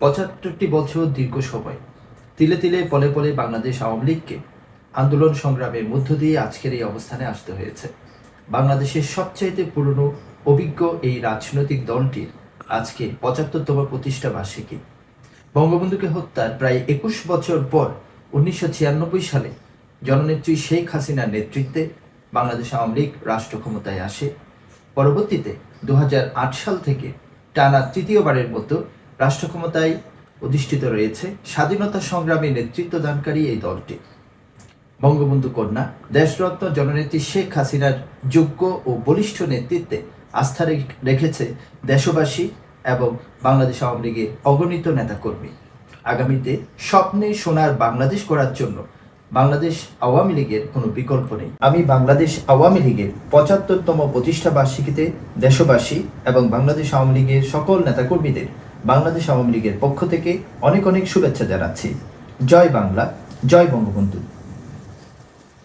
৭৫টি বছর দীর্ঘ সময় তিলে তিলে পলে পলে বাংলাদেশ আওয়ামী লীগকে আন্দোলন সংগ্রামের মধ্য দিয়ে আজকের এই অবস্থানে আসতে হয়েছে। বাংলাদেশের সবচাইতে পুরনো অভিজ্ঞ এই রাজনৈতিক দলটির আজকে ৭৫তম প্রতিষ্ঠা বার্ষিকী। বঙ্গবন্ধুকে হত্যার প্রায় ২১ বছর পর ১৯৯৬ সালে জননেত্রী শেখ হাসিনার নেতৃত্বে বাংলাদেশ আওয়ামী লীগ রাষ্ট্র ক্ষমতায় আসে। পরবর্তীতে ২০০৮ সাল থেকে টানা তৃতীয়বারের মতো রাষ্ট্র ক্ষমতায় অধিষ্ঠিত রয়েছে স্বাধীনতা সংগ্রামে নেতৃত্বদানকারী এই দলটি। বঙ্গবন্ধু কন্যা দেশরত্ন জননেত্রী শেখ হাসিনার যোগ্য ও বলিষ্ঠ নেতৃত্বে আস্থা রেখেছে দেশবাসী এবং বাংলাদেশ আওয়ামী লীগের অগণিত নেতাকর্মী। আগামীতে স্বপ্নে সোনার বাংলাদেশ করার জন্য বাংলাদেশ আওয়ামী লীগের কোনো বিকল্প নেই। আমি বাংলাদেশ আওয়ামী লীগের ৭৫তম প্রতিষ্ঠা বার্ষিকীতে দেশবাসী এবং বাংলাদেশ আওয়ামী লীগের সকল নেতাকর্মীদের বাংলাদেশ আওয়ামী লীগের পক্ষ থেকে অনেক অনেক শুভেচ্ছা জানাচ্ছি। জয় বাংলা, জয় বঙ্গবন্ধু।